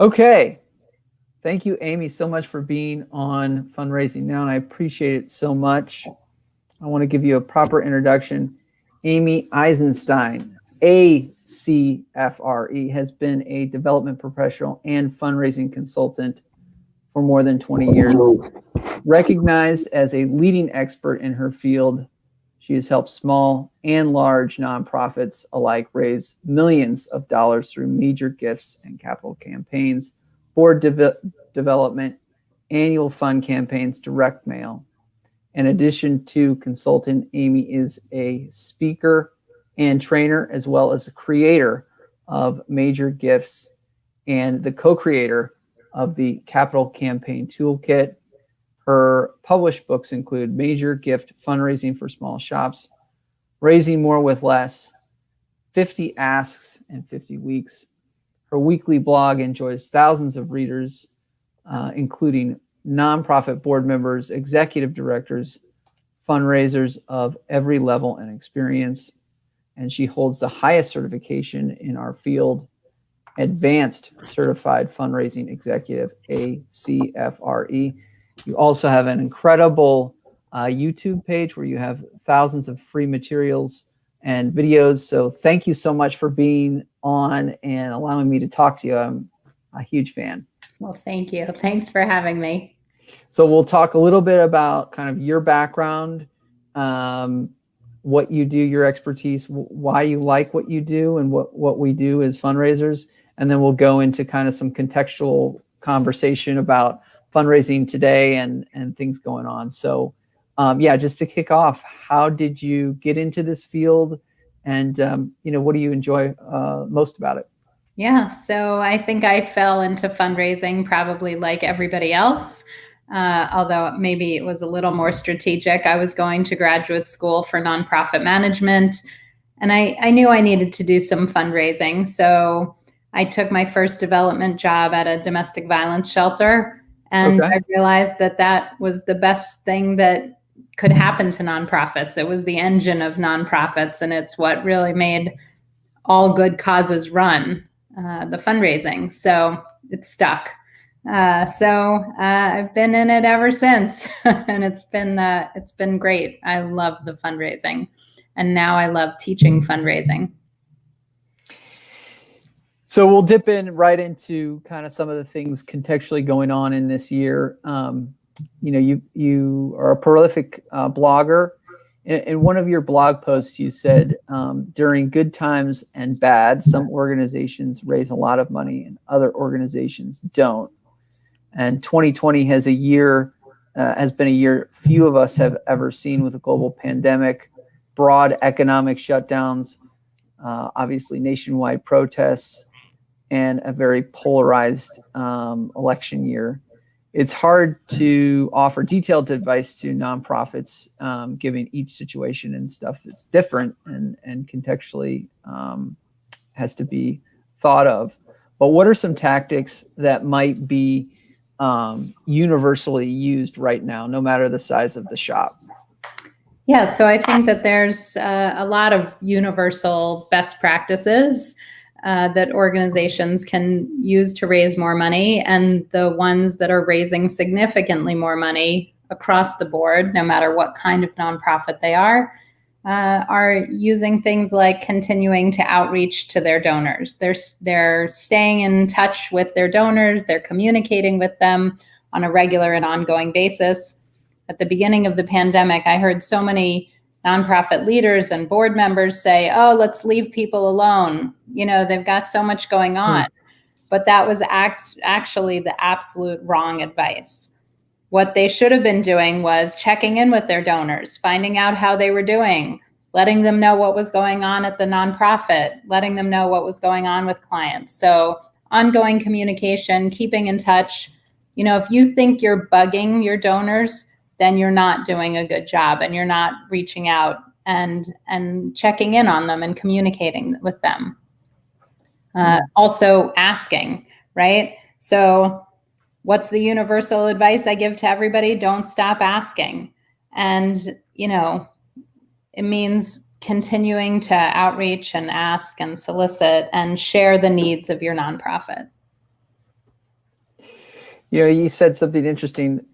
Okay. Thank you, Amy, so much for being on Fundraising Now, and I appreciate it so much. I want to give you a proper introduction. Amy Eisenstein, ACFRE, has been a development professional and fundraising consultant for more than 20 years. Recognized as a leading expert in her field, she has helped small and large nonprofits alike raise millions of dollars through major gifts and capital campaigns, board development, annual fund campaigns, direct mail. In addition to consultant, Amy is a speaker and trainer, as well as a creator of major gifts and the co-creator of the Capital Campaign Toolkit. Her published books include Major Gift Fundraising for Small Shops, Raising More with Less, 50 Asks in 50 Weeks. Her weekly blog enjoys thousands of readers, including nonprofit board members, executive directors, fundraisers of every level and experience. And she holds the highest certification in our field, Advanced Certified Fundraising Executive, ACFRE. You also have an incredible YouTube page where you have thousands of free materials and videos. So thank you so much for being on and allowing me to talk to you. I'm a huge fan. Well, thank you. Thanks for having me. So we'll talk a little bit about kind of your background, what you do, your expertise, why you like what you do, and what we do as fundraisers. And then we'll go into kind of some contextual conversation about fundraising today and things going on. So yeah, just to kick off, how did you get into this field, and what do you enjoy most about it? Yeah, so I think I fell into fundraising probably like everybody else, although maybe it was a little more strategic. I was going to graduate school for nonprofit management, and I knew I needed to do some fundraising. So I took my first development job at a domestic violence shelter, and I realized that that was the best thing that could happen to nonprofits. It was the engine of nonprofits, and it's what really made all good causes run, the fundraising. So it stuck. So I've been in it ever since, and it's been great. I love the fundraising, and now I love teaching fundraising. So we'll dip in right into kind of some of the things contextually going on in this year. You are a prolific blogger. In one of your blog posts, you said, during good times and bad, some organizations raise a lot of money and other organizations don't. And 2020 has been a year few of us have ever seen, with a global pandemic, broad economic shutdowns, obviously nationwide protests, and a very polarized election year. It's hard to offer detailed advice to nonprofits, given each situation and stuff is different and contextually has to be thought of. But what are some tactics that might be universally used right now, no matter the size of the shop? Yeah, so I think that there's a lot of universal best practices that organizations can use to raise more money, and the ones that are raising significantly more money across the board, no matter what kind of nonprofit they are using things like continuing to outreach to their donors. They're staying in touch with their donors. They're communicating with them on a regular and ongoing basis. At the beginning of the pandemic, I heard so many nonprofit leaders and board members say, oh, let's leave people alone. They've got so much going on. But that was actually the absolute wrong advice. What they should have been doing was checking in with their donors, finding out how they were doing, letting them know what was going on at the nonprofit, letting them know what was going on with clients. So ongoing communication, keeping in touch. If you think you're bugging your donors, then you're not doing a good job, and you're not reaching out and checking in on them and communicating with them. Also asking, right? So what's the universal advice I give to everybody? Don't stop asking. And, it means continuing to outreach and ask and solicit and share the needs of your nonprofit. You said something interesting.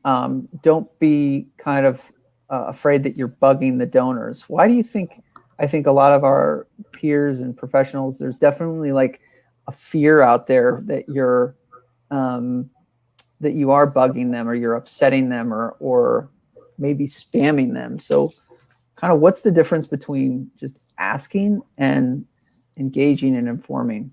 Don't be kind of afraid that you're bugging the donors. Why do you think? I think a lot of our peers and professionals, there's definitely like a fear out there that that you are bugging them, or you're upsetting them, or maybe spamming them. So kind of what's the difference between just asking and engaging and informing?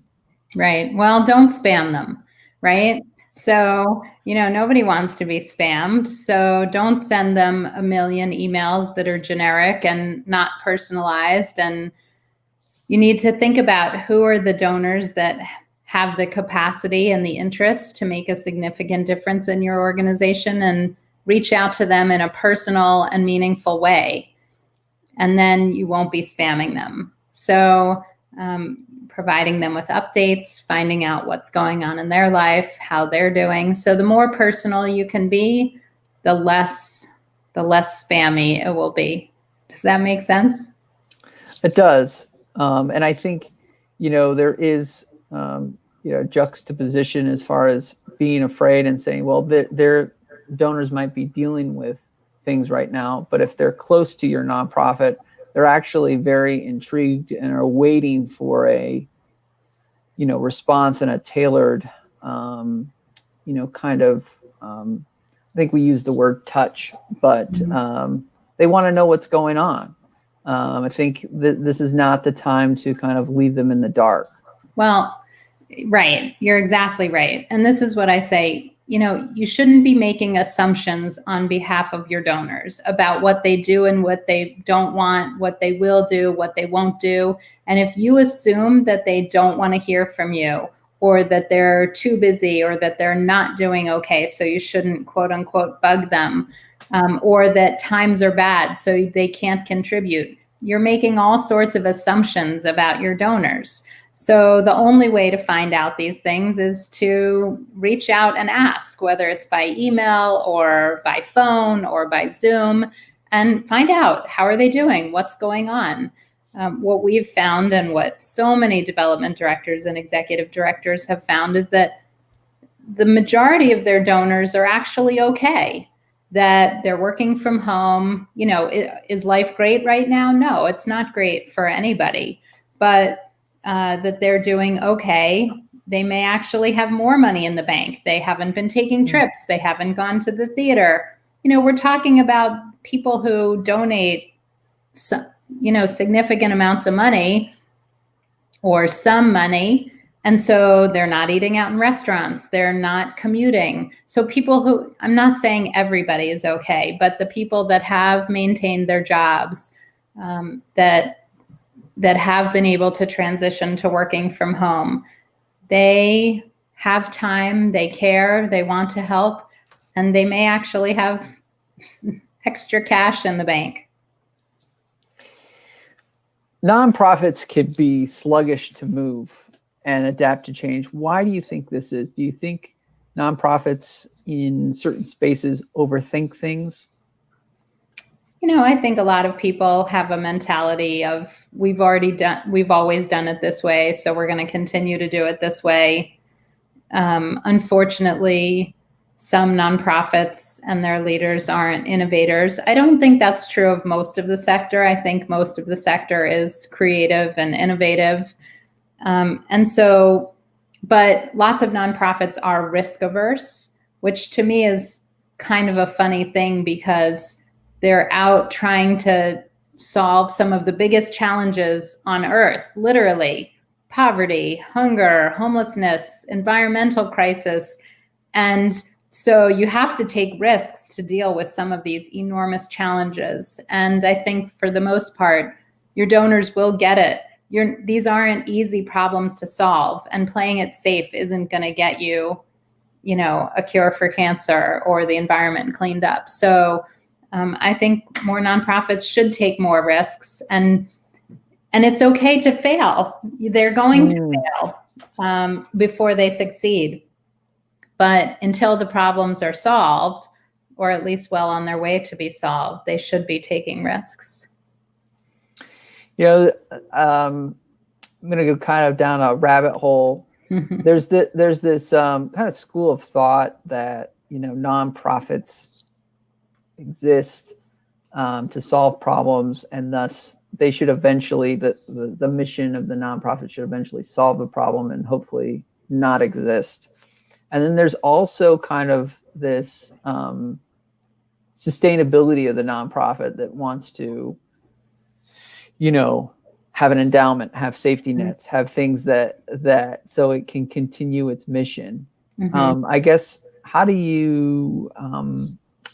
Right. Well, don't spam them, right? So, nobody wants to be spammed. So don't send them a million emails that are generic and not personalized. And you need to think about who are the donors that have the capacity and the interest to make a significant difference in your organization, and reach out to them in a personal and meaningful way. And then you won't be spamming them. So, providing them with updates, finding out what's going on in their life, how they're doing. So the more personal you can be, the less spammy it will be. Does that make sense? It does. And I think, there is, juxtaposition as far as being afraid and saying, well, their donors might be dealing with things right now, but if they're close to your nonprofit, they're actually very intrigued and are waiting for a, response and a tailored, kind of, I think we use the word touch, but they want to know what's going on. I think this is not the time to kind of leave them in the dark. Well, right. You're exactly right. And this is what I say. You shouldn't be making assumptions on behalf of your donors about what they do and what they don't want, what they will do, what they won't do. And if you assume that they don't want to hear from you, or that they're too busy, or that they're not doing okay, so you shouldn't, quote unquote, bug them, or that times are bad, so they can't contribute, you're making all sorts of assumptions about your donors. So the only way to find out these things is to reach out and ask, whether it's by email or by phone or by Zoom, and find out, how are they doing? What's going on? What we've found, and what so many development directors and executive directors have found, is that the majority of their donors are actually okay, that they're working from home. Is life great right now? No, it's not great for anybody, but that they're doing okay. They may actually have more money in the bank. They haven't been taking trips. They haven't gone to the theater. We're talking about people who donate, significant amounts of money, or some money. And so they're not eating out in restaurants. They're not commuting. So people who, I'm not saying everybody is okay, but the people that have maintained their jobs, that have been able to transition to working from home, they have time, they care, they want to help, and they may actually have extra cash in the bank. Nonprofits could be sluggish to move and adapt to change. Why do you think this is? Do you think nonprofits in certain spaces overthink things? I think a lot of people have a mentality of, we've always done it this way, so we're going to continue to do it this way. Unfortunately, some nonprofits and their leaders aren't innovators. I don't think that's true of most of the sector. I think most of the sector is creative and innovative. But lots of nonprofits are risk averse, which to me is kind of a funny thing, because they're out trying to solve some of the biggest challenges on earth, literally: poverty, hunger, homelessness, environmental crisis. And so you have to take risks to deal with some of these enormous challenges. And I think for the most part, your donors will get it. These aren't easy problems to solve, and playing it safe isn't going to get you, a cure for cancer or the environment cleaned up. So I think more nonprofits should take more risks, and it's okay to fail. They're going to fail before they succeed. But until the problems are solved, or at least well on their way to be solved, they should be taking risks. I'm going to go kind of down a rabbit hole. There's this kind of school of thought that nonprofits exist to solve problems, and thus they should eventually, the mission of the nonprofit should eventually solve a problem and hopefully not exist. And then there's also kind of this sustainability of the nonprofit that wants to, have an endowment, have safety nets, have things that so it can continue its mission. I guess, how do you,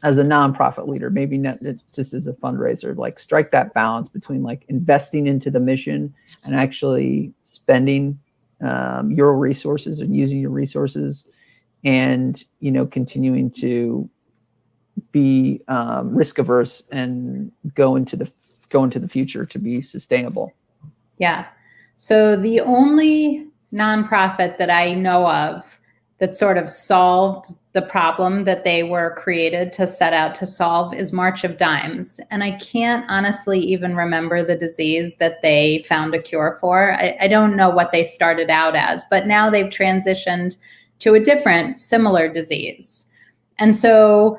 as a nonprofit leader, maybe not just as a fundraiser, like strike that balance between like investing into the mission and actually spending your resources and using your resources, and continuing to be risk averse and go into the future to be sustainable? Yeah. So the only nonprofit that I know of that sort of solved the problem that they were created to set out to solve is March of Dimes. And I can't honestly even remember the disease that they found a cure for. I don't know what they started out as, but now they've transitioned to a different similar disease. And so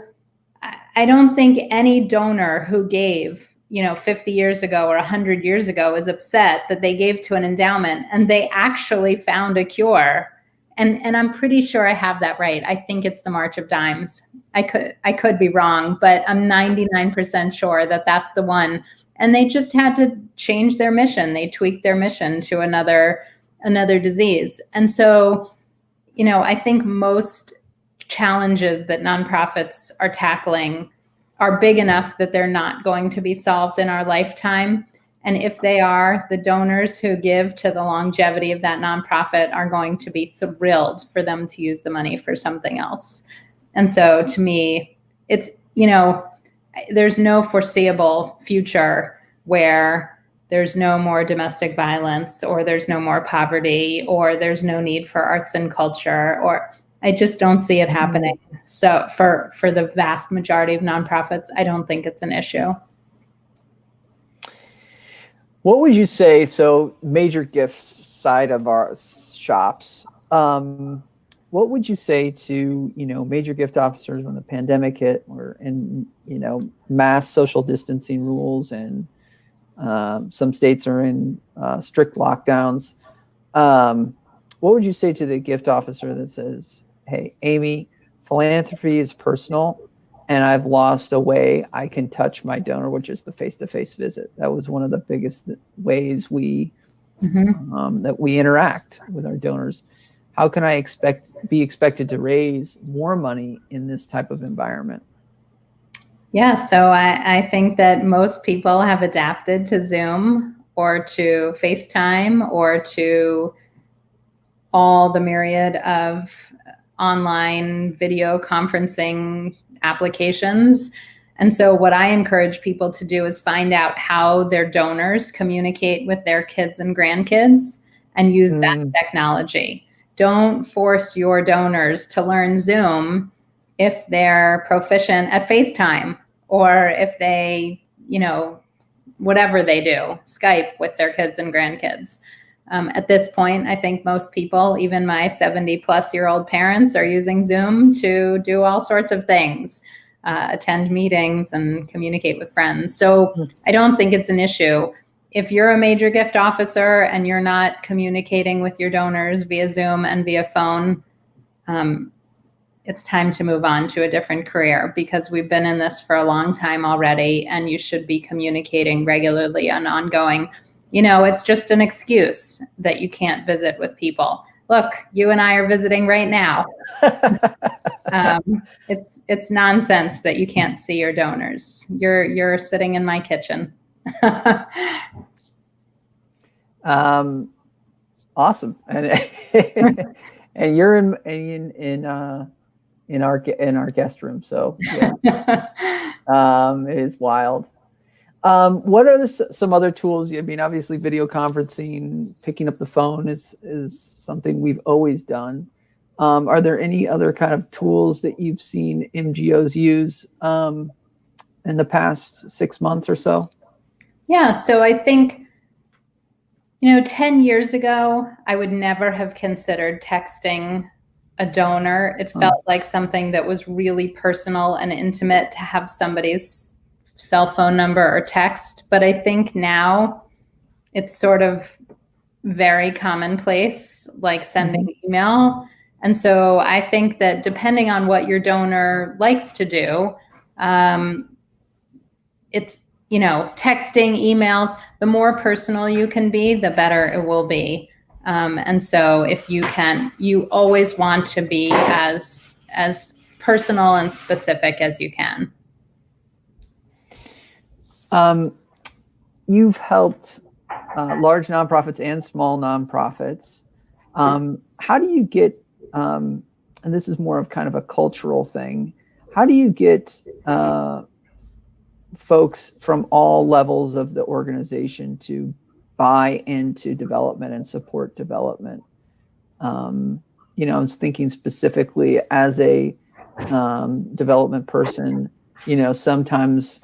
I don't think any donor who gave 50 years ago or 100 years ago is upset that they gave to an endowment and they actually found a cure. And I'm pretty sure I have that right. I think it's the March of Dimes. I could be wrong, but I'm 99% sure that that's the one. And they just had to change their mission. They tweaked their mission to another disease. And so, I think most challenges that nonprofits are tackling are big enough that they're not going to be solved in our lifetime. And if they are, the donors who give to the longevity of that nonprofit are going to be thrilled for them to use the money for something else. And so to me, it's, there's no foreseeable future where there's no more domestic violence, or there's no more poverty, or there's no need for arts and culture, or I just don't see it happening. So for the vast majority of nonprofits, I don't think it's an issue. What would you say, so major gifts side of our shops, what would you say to, major gift officers when the pandemic hit, or in, mass social distancing rules, and some states are in strict lockdowns? What would you say to the gift officer that says, hey, Amy, philanthropy is personal, and I've lost a way I can touch my donor, which is the face-to-face visit. That was one of the biggest ways that we interact with our donors. How can I be expected to raise more money in this type of environment? Yeah, so I think that most people have adapted to Zoom or to FaceTime or to all the myriad of online video conferencing applications. And so what I encourage people to do is find out how their donors communicate with their kids and grandkids and use that technology. Don't force your donors to learn Zoom if they're proficient at FaceTime, or if they, whatever they do, Skype with their kids and grandkids. At this point, I think most people, even my 70-plus-year-old parents, are using Zoom to do all sorts of things, attend meetings and communicate with friends. So I don't think it's an issue. If you're a major gift officer and you're not communicating with your donors via Zoom and via phone, it's time to move on to a different career, because we've been in this for a long time already, and you should be communicating regularly and ongoing. It's just an excuse that you can't visit with people. Look, you and I are visiting right now. It's nonsense that you can't see your donors. You're sitting in my kitchen. Awesome. And you're in our guest room. So yeah. It is wild. What are some other tools? I mean, obviously video conferencing, picking up the phone is something we've always done. Are there any other kind of tools that you've seen MGOs use in the past 6 months or so? Yeah, so I think, 10 years ago, I would never have considered texting a donor. It felt like something that was really personal and intimate to have somebody's cell phone number or text. But I think now it's sort of very commonplace, like sending email. And so I think that depending on what your donor likes to do, it's, texting, emails, the more personal you can be, the better it will be. And so if you always want to be as personal and specific as you can. You've helped large nonprofits and small nonprofits. How do you get, and this is more of kind of a cultural thing, how do you get folks from all levels of the organization to buy into development and support development? I was thinking specifically as a development person, sometimes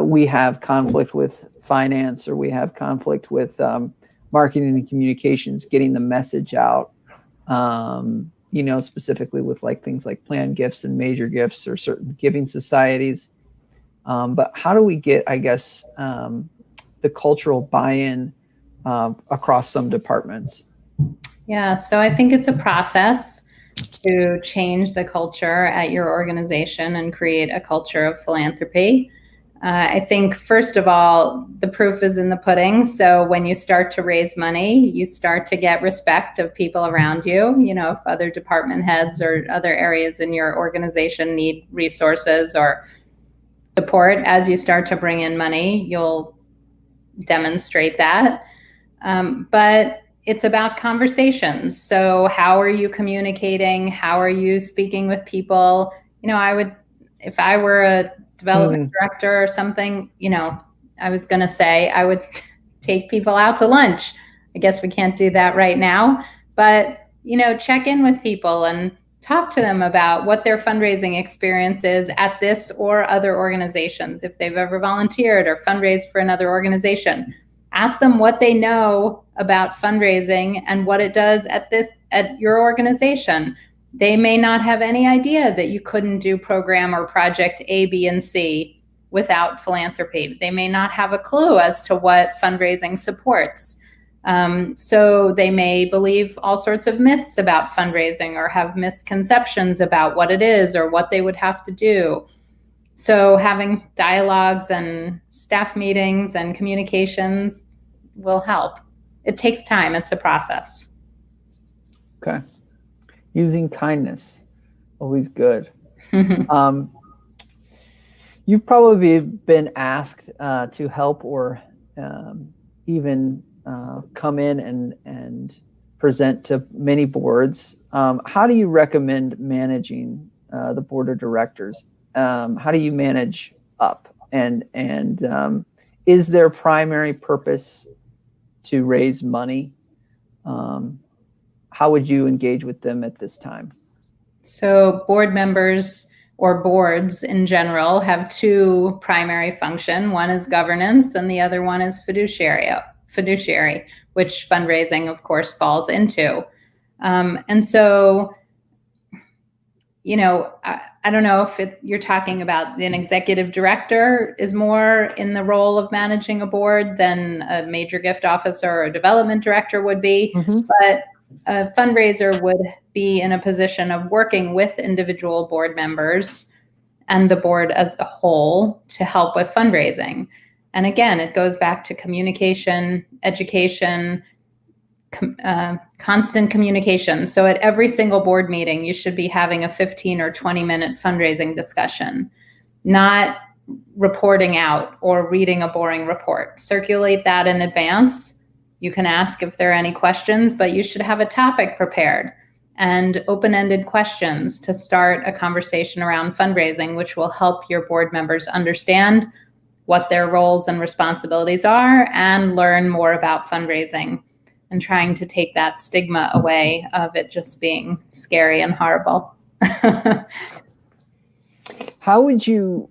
we have conflict with finance, or we have conflict with marketing and communications, getting the message out, specifically with like things like planned gifts and major gifts or certain giving societies. But how do we get, I guess, the cultural buy-in across some departments? Yeah, so I think it's a process to change the culture at your organization and create a culture of philanthropy. I think, first of all, the proof is in the pudding. So when you start to raise money, you start to get respect of people around you. If other department heads or other areas in your organization need resources or support, as you start to bring in money, you'll demonstrate that. But it's about conversations. So how are you communicating? How are you speaking with people? If I were a development director or something, I was going to say I would take people out to lunch. I guess we can't do that right now, but, check in with people and talk to them about what their fundraising experience is at this or other organizations. If they've ever volunteered or fundraised for another organization, ask them what they know about fundraising and what it does at your organization. They may not have any idea that you couldn't do program or project A, B, and C without philanthropy. They may not have a clue as to what fundraising supports. So they may believe all sorts of myths about fundraising or have misconceptions about what it is or what they would have to do. So having dialogues and staff meetings and communications will help. It takes time. It's a process. Okay. Using kindness, always good. You've probably been asked to help or even come in and present to many boards. How do you recommend managing the board of directors? How do you manage up? And is their primary purpose to raise money? How would you engage with them at this time? So board members or boards in general have two primary functions. One is governance and the other one is fiduciary, which fundraising, of course, falls into. And so, I don't know if you're talking about an executive director is more in the role of managing a board than a major gift officer or a development director would be. But a fundraiser would be in a position of working with individual board members and the board as a whole to help with fundraising. And again, it goes back to communication, education, constant communication. So at every single board meeting, you should be having a 15 or 20-minute fundraising discussion, not reporting out or reading a boring report. Circulate that in advance. You can ask if there are any questions, but you should have a topic prepared and open-ended questions to start a conversation around fundraising, which will help your board members understand what their roles and responsibilities are and learn more about fundraising, and trying to take that stigma away of it just being scary and horrible. How would you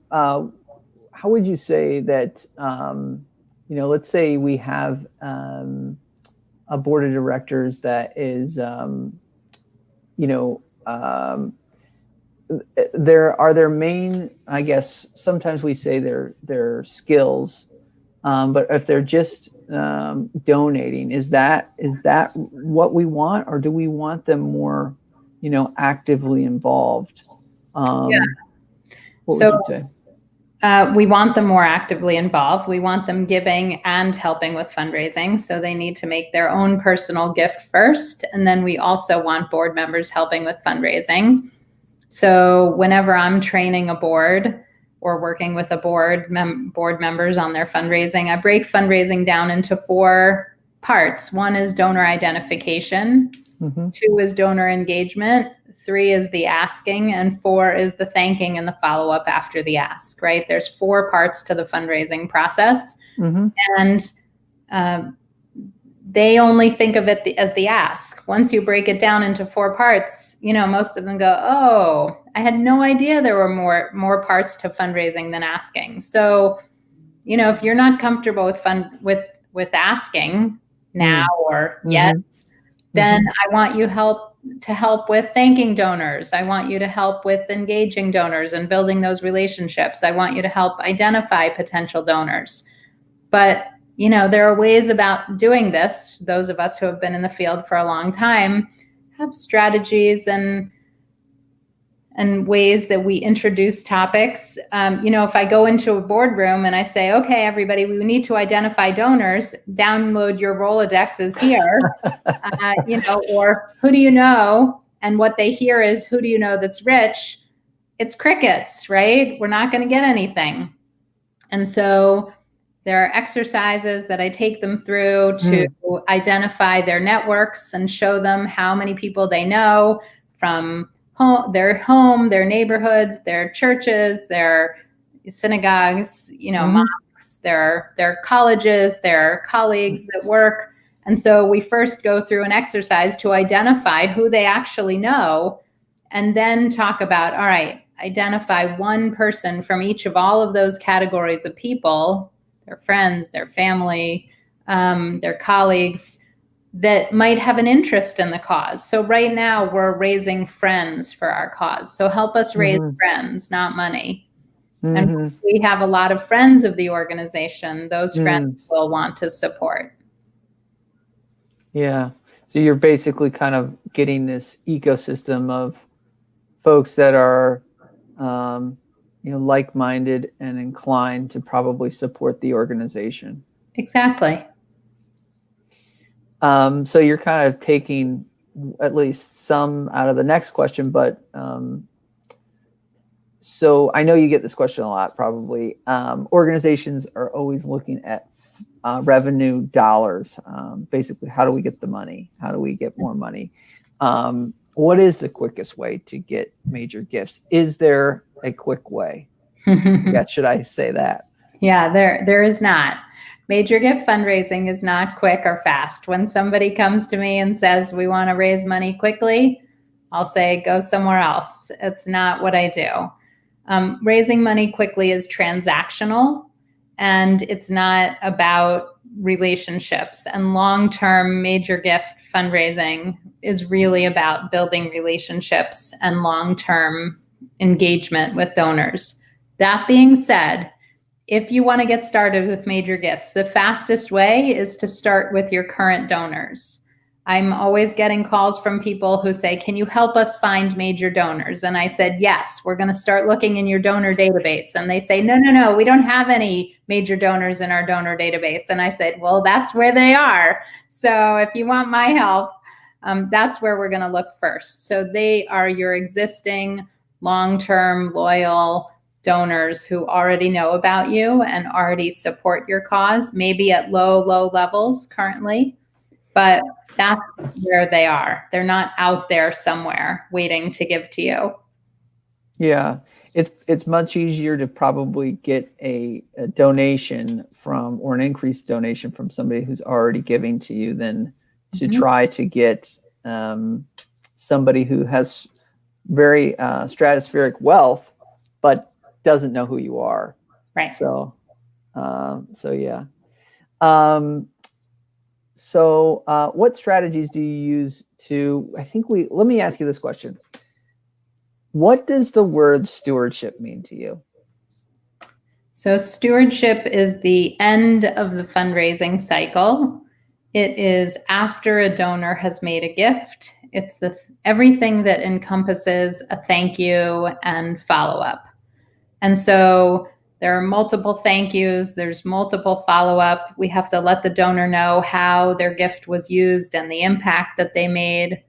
say that, let's say we have a board of directors that is their main, I guess sometimes we say their skills, but if they're just donating, is that what we want, or do we want them more, actively involved? Yeah. What So, would you say? we want them more actively involved. We want them giving and helping with fundraising. So they need to make their own personal gift first. And then we also want board members helping with fundraising. So whenever I'm training a board or working with a board members on their fundraising, I break fundraising down into 4 parts. 1 is donor identification. 2 is donor engagement. 3 is the asking, and 4 is the thanking and the follow-up after the ask, right? There's 4 parts to the fundraising process. And they only think of it as the ask. Once you break it down into 4 parts, most of them go, oh, I had no idea there were more parts to fundraising than asking. So, if you're not comfortable with asking now or yet, then I want you to help with thanking donors. I want you to help with engaging donors and building those relationships. I want you to help identify potential donors. But, there are ways about doing this. Those of us who have been in the field for a long time have strategies and ways that we introduce topics. If I go into a boardroom and I say, okay, everybody, we need to identify donors, download your Rolodexes here, or who do you know? And what they hear is, who do you know that's rich? It's crickets, right? We're not going to get anything. And so there are exercises that I take them through to identify their networks and show them how many people they know from their home, their neighborhoods, their churches, their synagogues, mosques, their colleges, their colleagues at work. And so we first go through an exercise to identify who they actually know, and then talk about, all right, identify one person from each of all of those categories of people, their friends, their family, their colleagues, that might have an interest in the cause. So right now we're raising friends for our cause. So help us raise friends, not money. And we have a lot of friends of the organization. Those friends will want to support. Yeah. So you're basically kind of getting this ecosystem of folks that are, like-minded and inclined to probably support the organization. Exactly. So you're kind of taking at least some out of the next question, but so I know you get this question a lot, probably. Organizations are always looking at revenue dollars. Basically, how do we get the money? How do we get more money? What is the quickest way to get major gifts? Is there a quick way? Yeah, should I say that? Yeah, there is not. Major gift fundraising is not quick or fast. When somebody comes to me and says, we want to raise money quickly, I'll say, go somewhere else. It's not what I do. Raising money quickly is transactional, and it's not about relationships. And long-term major gift fundraising is really about building relationships and long-term engagement with donors. That being said, if you want to get started with major gifts, the fastest way is to start with your current donors. I'm always getting calls from people who say, can you help us find major donors? And I said, yes, we're going to start looking in your donor database. And they say, no, we don't have any major donors in our donor database. And I said, well, that's where they are. So if you want my help, that's where we're going to look first. So they are your existing long-term loyal donors who already know about you and already support your cause, maybe at low levels currently, but that's where they are. They're not out there somewhere waiting to give to you. Yeah, it's much easier to probably get a donation from, or an increased donation from, somebody who's already giving to you than to try to get somebody who has very stratospheric wealth, but doesn't know who you are. Right. So yeah. So what strategies do you use to, let me ask you this question. What does the word stewardship mean to you? So stewardship is the end of the fundraising cycle. It is after a donor has made a gift. It's everything that encompasses a thank you and follow-up. And so there are multiple thank yous, there's multiple follow-up. We have to let the donor know how their gift was used and the impact that they made.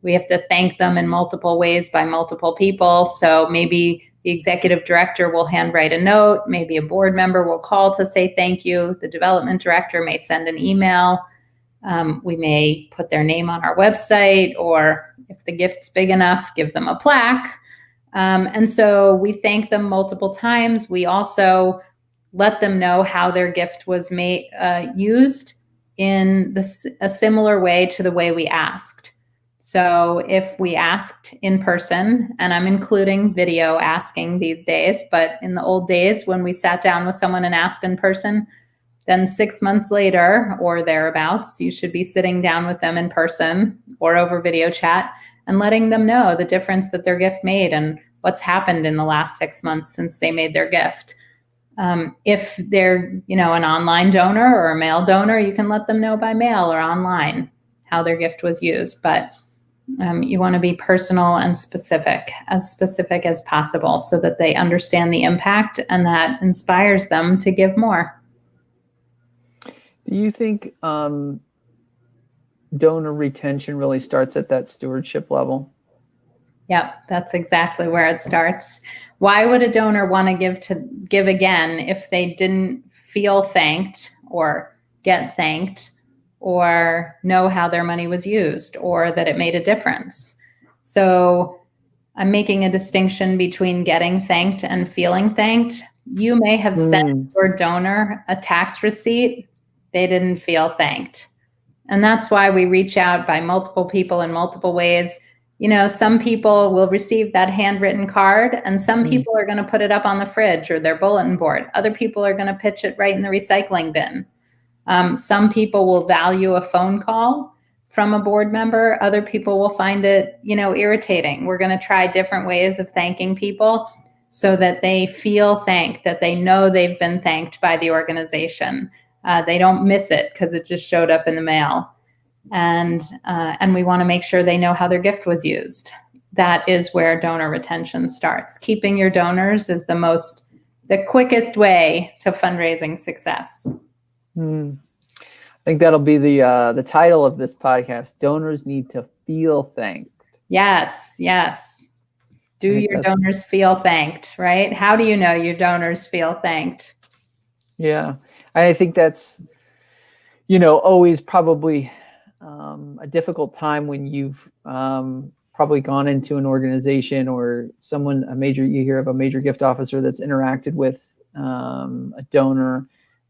We have to thank them in multiple ways by multiple people. So maybe the executive director will handwrite a note. Maybe a board member will call to say thank you. The development director may send an email. We may put their name on our website, or if the gift's big enough, give them a plaque. And so we thank them multiple times. We also let them know how their gift was used in a similar way to the way we asked. So if we asked in person, and I'm including video asking these days, but in the old days when we sat down with someone and asked in person, then 6 months later or thereabouts, you should be sitting down with them in person or over video chat and letting them know the difference that their gift made and what's happened in the last 6 months since they made their gift. If they're, an online donor or a mail donor, you can let them know by mail or online how their gift was used. But you want to be personal and specific as possible so that they understand the impact and that inspires them to give more. Do you think donor retention really starts at that stewardship level? Yep, that's exactly where it starts. Why would a donor want to give again if they didn't feel thanked or get thanked or know how their money was used or that it made a difference? So I'm making a distinction between getting thanked and feeling thanked. You may have sent your donor a tax receipt. They didn't feel thanked. And that's why we reach out by multiple people in multiple ways. Some people will receive that handwritten card and some people are going to put it up on the fridge or their bulletin board. Other people are going to pitch it right in the recycling bin. Some people will value a phone call from a board member. Other people will find it, irritating. We're going to try different ways of thanking people so that they feel thanked, that they know they've been thanked by the organization. They don't miss it because it just showed up in the mail. And we want to make sure they know how their gift was used. That is where donor retention starts. Keeping your donors is the quickest way to fundraising success. I think that'll be the title of this podcast. Donors need to feel thanked. Yes. Do your donors feel thanked, right? How do you know your donors feel thanked? Yeah, I think that's, always probably a difficult time when you've probably gone into an organization or you hear of a major gift officer that's interacted with a donor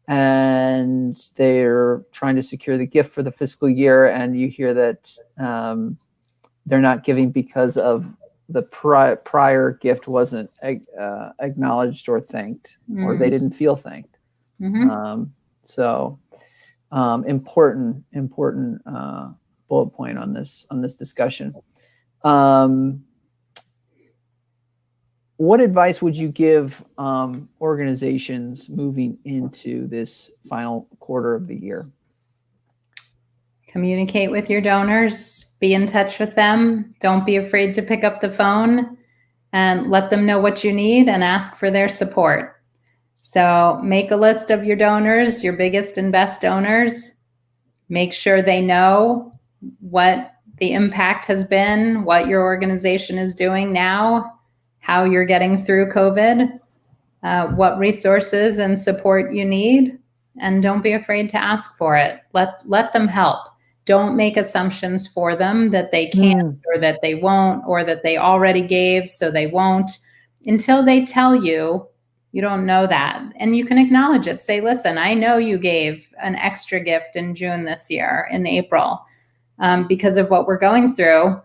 and they're trying to secure the gift for the fiscal year, and you hear that they're not giving because of the prior gift wasn't acknowledged or thanked, or they didn't feel thanked. Important bullet point on this discussion. What advice would you give organizations moving into this final quarter of the year? Communicate with your donors, be in touch with them. Don't be afraid to pick up the phone and let them know what you need and ask for their support. So make a list of your donors, your biggest and best donors. Make sure they know what the impact has been, what your organization is doing now, how you're getting through COVID, what resources and support you need, and don't be afraid to ask for it. Let them help. Don't make assumptions for them that they can't or that they won't or that they already gave so they won't. Until they tell you, you don't know that. And you can acknowledge it. Say, listen, I know you gave an extra gift in June this year, in April, because of what we're going through.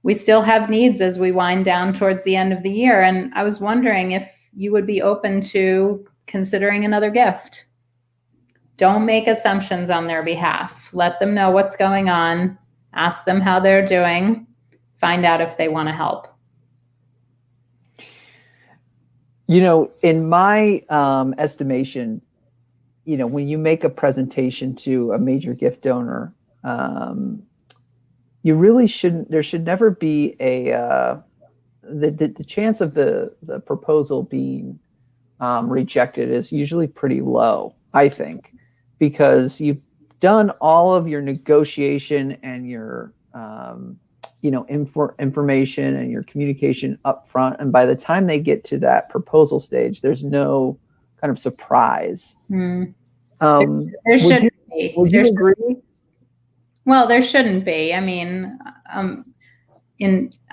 We still have needs as we wind down towards the end of the year. And I was wondering if you would be open to considering another gift. Don't make assumptions on their behalf. Let them know what's going on. Ask them how they're doing. Find out if they want to help. In my estimation, when you make a presentation to a major gift donor, you really shouldn't. There should never be the chance of the proposal being rejected is usually pretty low, I think, because you've done all of your negotiation and your information and your communication up front, and by the time they get to that proposal stage, there's no kind of surprise. There Would you agree? Well, there shouldn't be. I mean,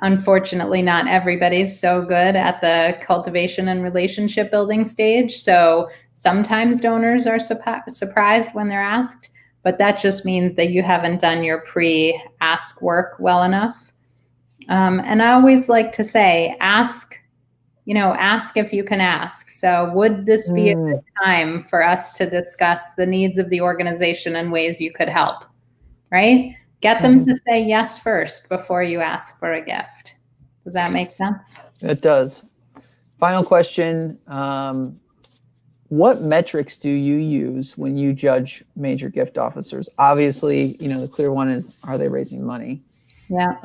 unfortunately, not everybody's so good at the cultivation and relationship building stage. So sometimes donors are surprised when they're asked, but that just means that you haven't done your pre-ask work well enough. And I always like to say, ask if you can ask. So would this be a good time for us to discuss the needs of the organization and ways you could help, right? Get them to say yes first before you ask for a gift. Does that make sense? It does. Final question. What metrics do you use when you judge major gift officers? Obviously, the clear one is, are they raising money? Yeah.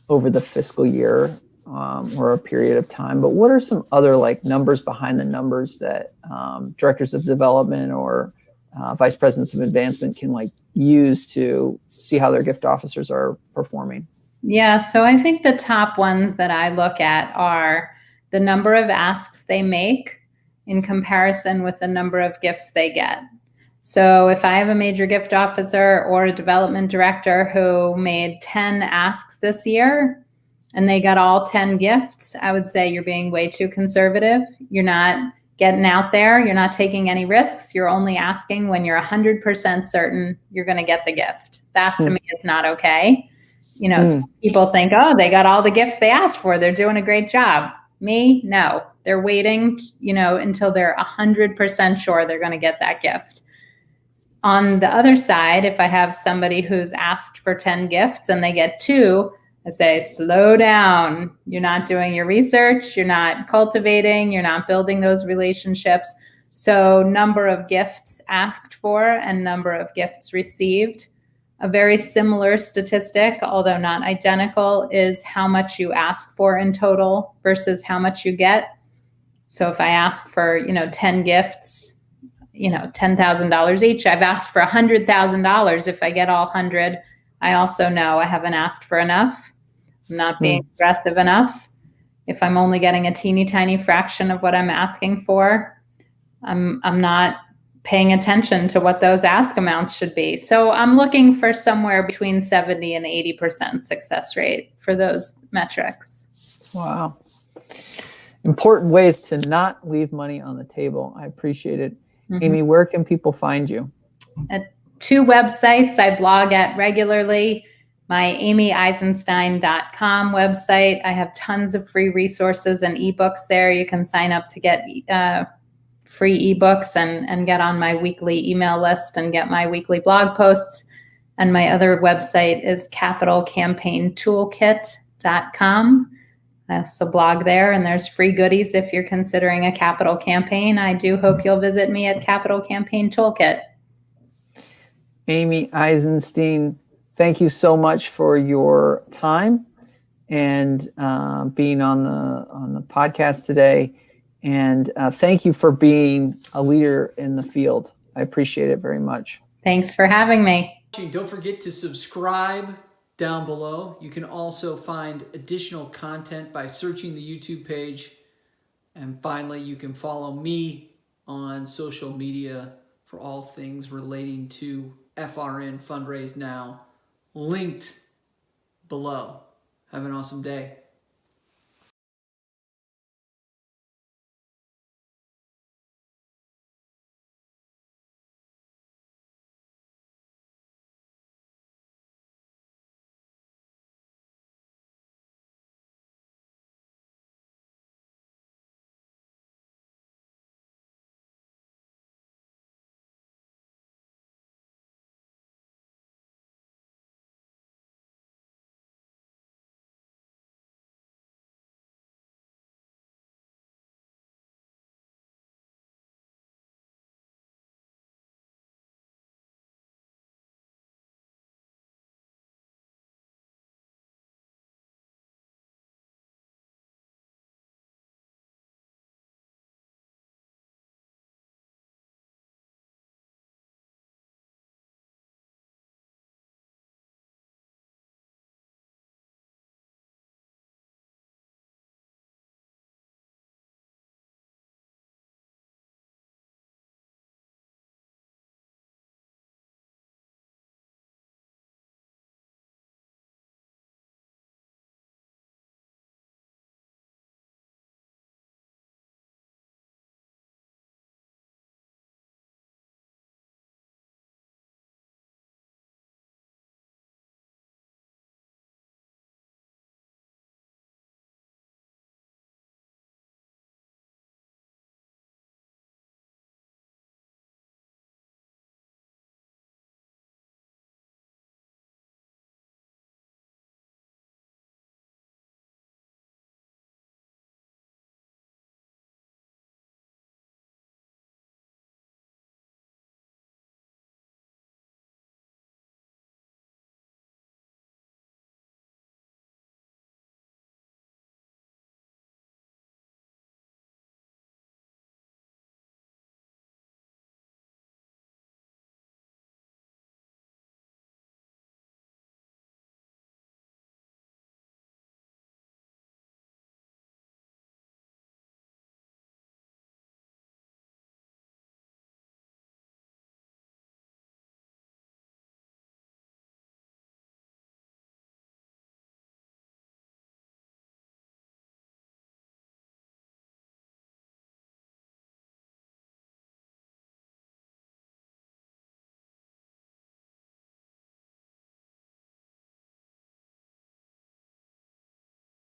Over the fiscal year or a period of time. But what are some other numbers behind the numbers that directors of development or vice presidents of advancement can use to see how their gift officers are performing? Yeah, so I think the top ones that I look at are the number of asks they make in comparison with the number of gifts they get. So if I have a major gift officer or a development director who made 10 asks this year and they got all 10 gifts, I would say you're being way too conservative. You're not getting out there. You're not taking any risks. You're only asking when you're 100% certain you're going to get the gift. That to me is not okay. Some people think, oh, they got all the gifts they asked for. They're doing a great job. Me, no. They're waiting, until they're 100% sure they're going to get that gift. On the other side, if I have somebody who's asked for 10 gifts and they get 2, I say, slow down. You're not doing your research. You're not cultivating. You're not building those relationships. So number of gifts asked for and number of gifts received. A very similar statistic, although not identical, is how much you ask for in total versus how much you get. So if I ask for, 10 gifts, $10,000 each, I've asked for $100,000. If I get all 100, I also know I haven't asked for enough. I'm not being aggressive enough. If I'm only getting a teeny tiny fraction of what I'm asking for, I'm not paying attention to what those ask amounts should be. So I'm looking for somewhere between 70 and 80% success rate for those metrics. Wow. Important ways to not leave money on the table. I appreciate it. Amy, where can people find you? At 2 websites I blog at regularly. My amyeisenstein.com website. I have tons of free resources and ebooks there. You can sign up to get free ebooks and get on my weekly email list and get my weekly blog posts. And my other website is capitalcampaigntoolkit.com. So blog there, and there's free goodies if you're considering a capital campaign. I do hope you'll visit me at Capital Campaign Toolkit. Amy Eisenstein, thank you so much for your time and being on the podcast today. And thank you for being a leader in the field. I appreciate it very much. Thanks for having me. Don't forget to subscribe down below. You can also find additional content by searching the YouTube page. And finally, you can follow me on social media for all things relating to FRN Fundraise Now, linked below. Have an awesome day.